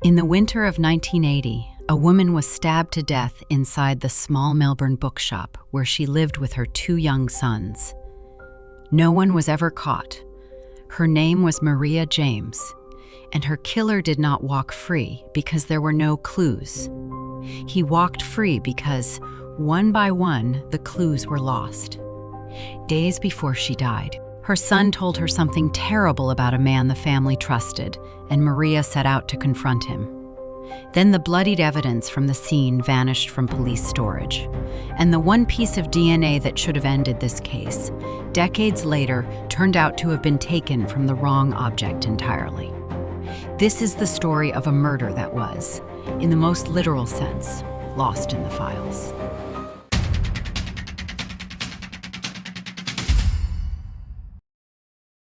In the winter of 1980, a woman was stabbed to death inside the small Melbourne bookshop where she lived with her 2 young sons. No one was ever caught. Her name was Maria James, and her killer did not walk free because there were no clues. He walked free because, one by one, the clues were lost. Days before she died, her son told her something terrible about a man the family trusted, and Maria set out to confront him. Then the bloodied evidence from the scene vanished from police storage, and the one piece of DNA that should have ended this case, decades later, turned out to have been taken from the wrong object entirely. This is the story of a murder that was, in the most literal sense, lost in the files.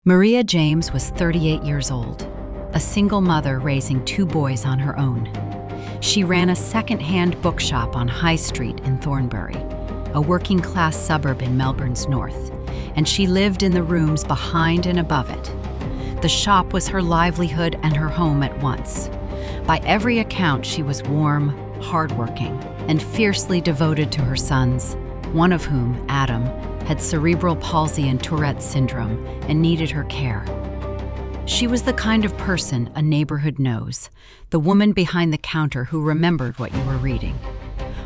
Maria James was 38 years old, a single mother raising 2 boys on her own. She ran a second-hand bookshop on High Street in Thornbury, a working-class suburb in Melbourne's north, and she lived in the rooms behind and above it. The shop was her livelihood and her home at once. By every account, she was warm, hardworking, and fiercely devoted to her sons, one of whom, Adam, had cerebral palsy and Tourette's syndrome and needed her care. She was the kind of person a neighborhood knows, the woman behind the counter who remembered what you were reading.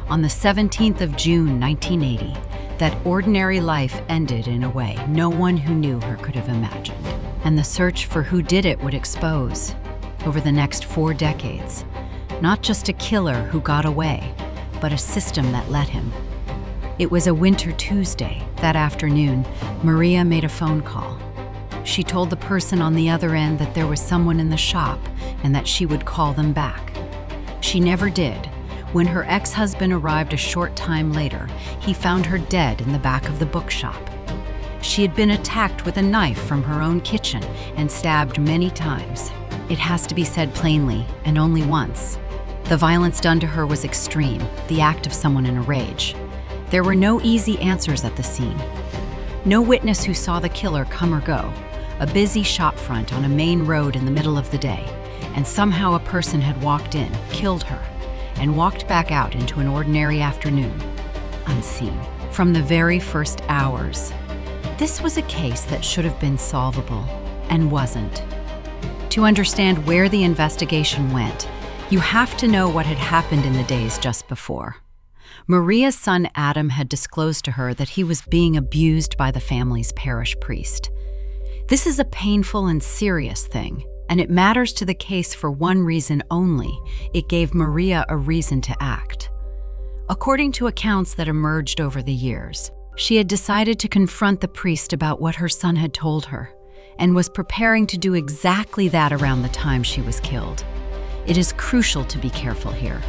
On the 17th of June, 1980, that ordinary life ended in a way no one who knew her could have imagined. And the search for who did it would expose, over the next 4 decades, not just a killer who got away, but a system that let him. It was a winter Tuesday. That afternoon, Maria made a phone call. She told the person on the other end that there was someone in the shop and that she would call them back. She never did. When her ex-husband arrived a short time later, he found her dead in the back of the bookshop. She had been attacked with a knife from her own kitchen and stabbed many times. It has to be said plainly, and only once. The violence done to her was extreme, the act of someone in a rage. There were no easy answers at the scene. No witness who saw the killer come or go. A busy shop front on a main road in the middle of the day, and somehow a person had walked in, killed her, and walked back out into an ordinary afternoon, unseen. From the very first hours, this was a case that should have been solvable, and wasn't. To understand where the investigation went, you have to know what had happened in the days just before. Maria's son Adam had disclosed to her that he was being abused by the family's parish priest. This is a painful and serious thing, and it matters to the case for one reason only: it gave Maria a reason to act. According to accounts that emerged over the years, she had decided to confront the priest about what her son had told her, and was preparing to do exactly that around the time she was killed. It is crucial to be careful here.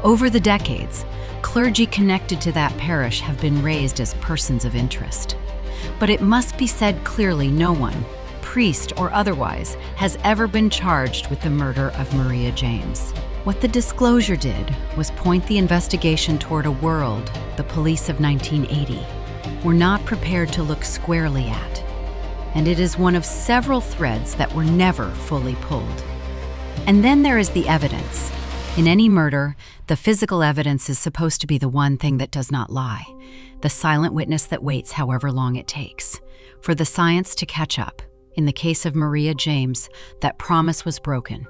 Over the decades, clergy connected to that parish have been raised as persons of interest. But it must be said clearly, no one, priest or otherwise, has ever been charged with the murder of Maria James. What the disclosure did was point the investigation toward a world the police of 1980 were not prepared to look squarely at. And it is one of several threads that were never fully pulled. And then there is the evidence. In any murder, the physical evidence is supposed to be the one thing that does not lie, the silent witness that waits however long it takes for the science to catch up. In the case of Maria James, that promise was broken.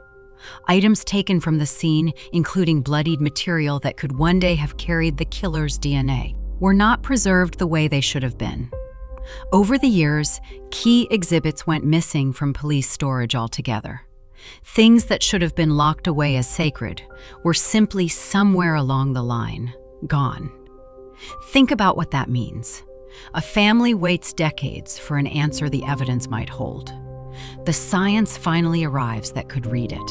Items taken from the scene, including bloodied material that could one day have carried the killer's DNA, were not preserved the way they should have been. Over the years, key exhibits went missing from police storage altogether. Things that should have been locked away as sacred were simply somewhere along the line, gone. Think about what that means. A family waits decades for an answer the evidence might hold. The science finally arrives that could read it.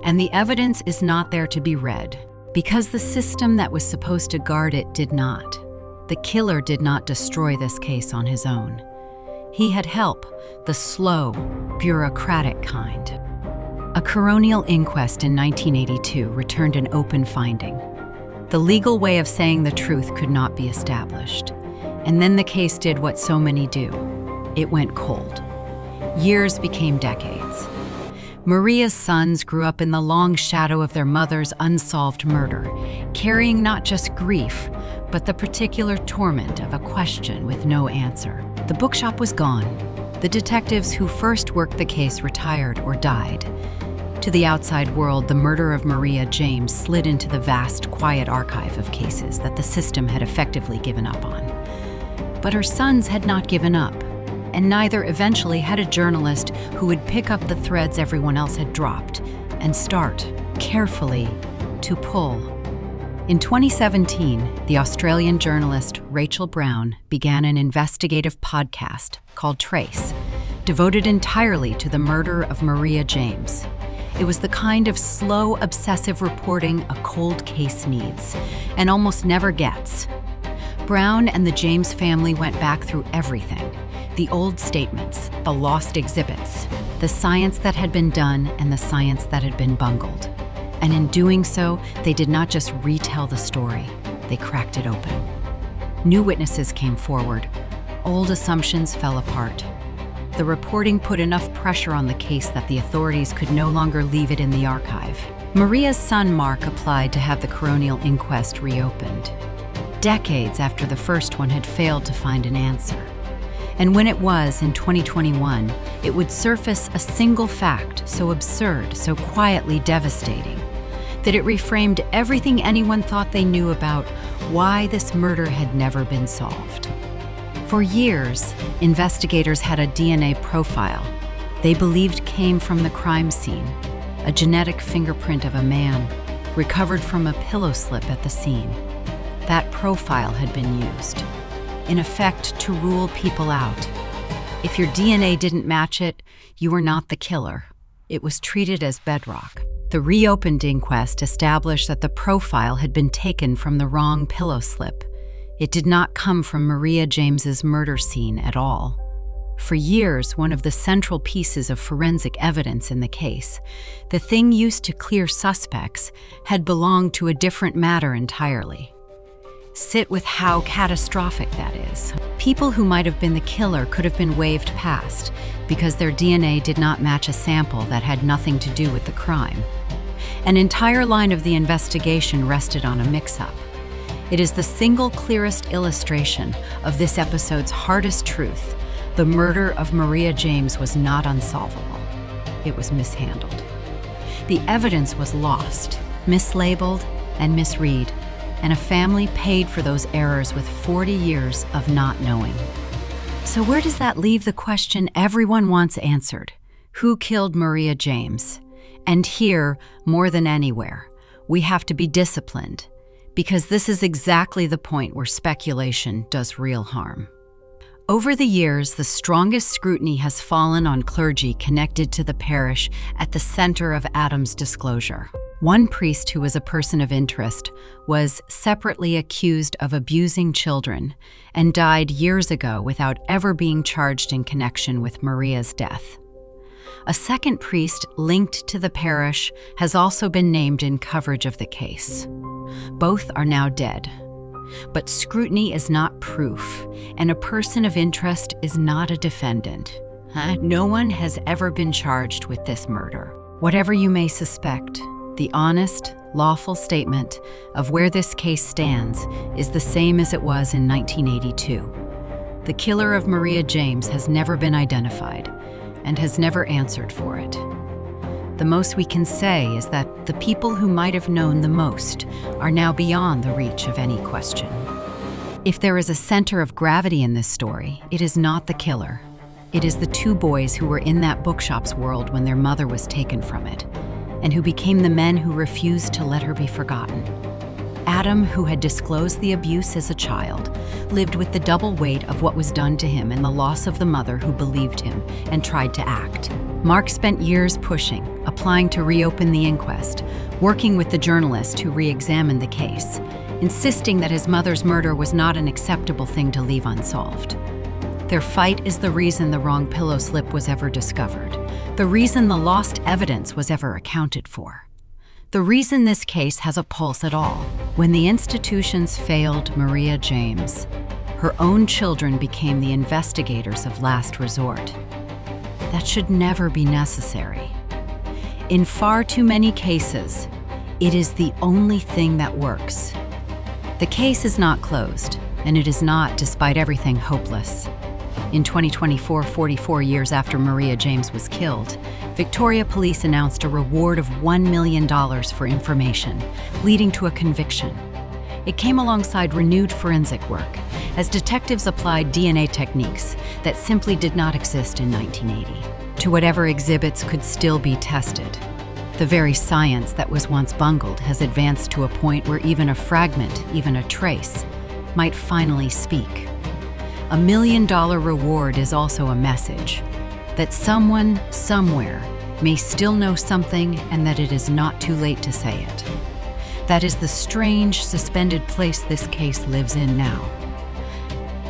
And the evidence is not there to be read, because the system that was supposed to guard it did not. The killer did not destroy this case on his own. He had help, the slow, bureaucratic kind. A coronial inquest in 1982 returned an open finding. The legal way of saying the truth could not be established. And then the case did what so many do. It went cold. Years became decades. Maria's sons grew up in the long shadow of their mother's unsolved murder, carrying not just grief, but the particular torment of a question with no answer. The bookshop was gone. The detectives who first worked the case retired or died. To the outside world, the murder of Maria James slid into the vast, quiet archive of cases that the system had effectively given up on. But her sons had not given up, and neither eventually had a journalist who would pick up the threads everyone else had dropped and start, carefully, to pull. In 2017, the Australian journalist Rachael Brown began an investigative podcast called Trace, devoted entirely to the murder of Maria James. It was the kind of slow, obsessive reporting a cold case needs, and almost never gets. Brown and the James family went back through everything: the old statements, the lost exhibits, the science that had been done and the science that had been bungled. And in doing so, they did not just retell the story, they cracked it open. New witnesses came forward. Old assumptions fell apart. The reporting put enough pressure on the case that the authorities could no longer leave it in the archive. Maria's son Mark applied to have the coronial inquest reopened, decades after the first one had failed to find an answer. And when it was, in 2021, it would surface a single fact so absurd, so quietly devastating, that it reframed everything anyone thought they knew about why this murder had never been solved. For years, investigators had a DNA profile they believed came from the crime scene, a genetic fingerprint of a man recovered from a pillow slip at the scene. That profile had been used, in effect, to rule people out. If your DNA didn't match it, you were not the killer. It was treated as bedrock. The reopened inquest established that the profile had been taken from the wrong pillow slip. It did not come from Maria James's murder scene at all. For years, one of the central pieces of forensic evidence in the case, the thing used to clear suspects, had belonged to a different matter entirely. Sit with how catastrophic that is. People who might have been the killer could have been waved past because their DNA did not match a sample that had nothing to do with the crime. An entire line of the investigation rested on a mix-up. It is the single clearest illustration of this episode's hardest truth. The murder of Maria James was not unsolvable. It was mishandled. The evidence was lost, mislabeled, and misread, and a family paid for those errors with 40 years of not knowing. So where does that leave the question everyone wants answered? Who killed Maria James? And here, more than anywhere, we have to be disciplined, because this is exactly the point where speculation does real harm. Over the years, the strongest scrutiny has fallen on clergy connected to the parish at the center of Adam's disclosure. One priest who was a person of interest was separately accused of abusing children and died years ago without ever being charged in connection with Maria's death. A second priest linked to the parish has also been named in coverage of the case. Both are now dead. But scrutiny is not proof, and a person of interest is not a defendant. No one has ever been charged with this murder. Whatever you may suspect, the honest, lawful statement of where this case stands is the same as it was in 1982. The killer of Maria James has never been identified and has never answered for it. The most we can say is that the people who might have known the most are now beyond the reach of any question. If there is a center of gravity in this story, it is not the killer. It is the two boys who were in that bookshop's world when their mother was taken from it, and who became the men who refused to let her be forgotten. Adam, who had disclosed the abuse as a child, lived with the double weight of what was done to him and the loss of the mother who believed him and tried to act. Mark spent years pushing, applying to reopen the inquest, working with the journalist who re-examined the case, insisting that his mother's murder was not an acceptable thing to leave unsolved. Their fight is the reason the wrong pillow slip was ever discovered, the reason the lost evidence was ever accounted for, the reason this case has a pulse at all. When the institutions failed Maria James, her own children became the investigators of last resort. That should never be necessary. In far too many cases, it is the only thing that works. The case is not closed, and it is not, despite everything, hopeless. In 2024, 44 years after Maria James was killed, Victoria Police announced a reward of $1 million for information, leading to a conviction. It came alongside renewed forensic work, as detectives applied DNA techniques that simply did not exist in 1980 to whatever exhibits could still be tested. The very science that was once bungled has advanced to a point where even a fragment, even a trace, might finally speak. A $1 million reward is also a message that someone, somewhere, may still know something and that it is not too late to say it. That is the strange, suspended place this case lives in now.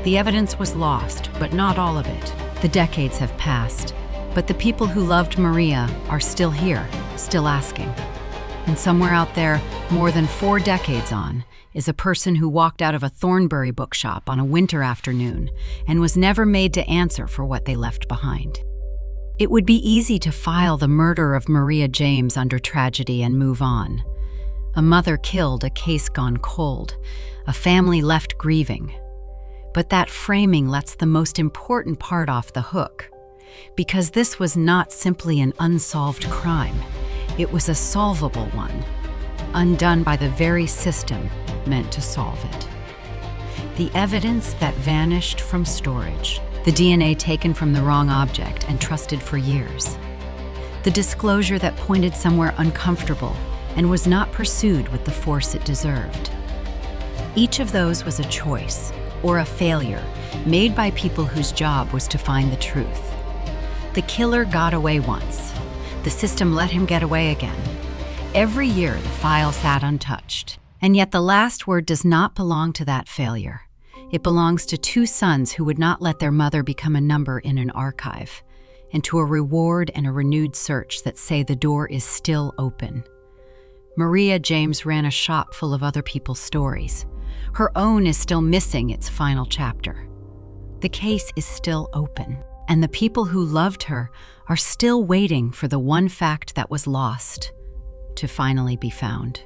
The evidence was lost, but not all of it. The decades have passed, but the people who loved Maria are still here, still asking. And somewhere out there, more than 4 decades on, is a person who walked out of a Thornbury bookshop on a winter afternoon and was never made to answer for what they left behind. It would be easy to file the murder of Maria James under tragedy and move on. A mother killed, a case gone cold, a family left grieving. But that framing lets the most important part off the hook, because this was not simply an unsolved crime. It was a solvable one, undone by the very system meant to solve it. The evidence that vanished from storage, the DNA taken from the wrong object and trusted for years, the disclosure that pointed somewhere uncomfortable and was not pursued with the force it deserved. Each of those was a choice, or a failure, made by people whose job was to find the truth. The killer got away once. The system let him get away again. Every year, the file sat untouched. And yet the last word does not belong to that failure. It belongs to 2 sons who would not let their mother become a number in an archive, and to a reward and a renewed search that say the door is still open. Maria James ran a shop full of other people's stories. Her own is still missing its final chapter. The case is still open, and the people who loved her are still waiting for the one fact that was lost to finally be found.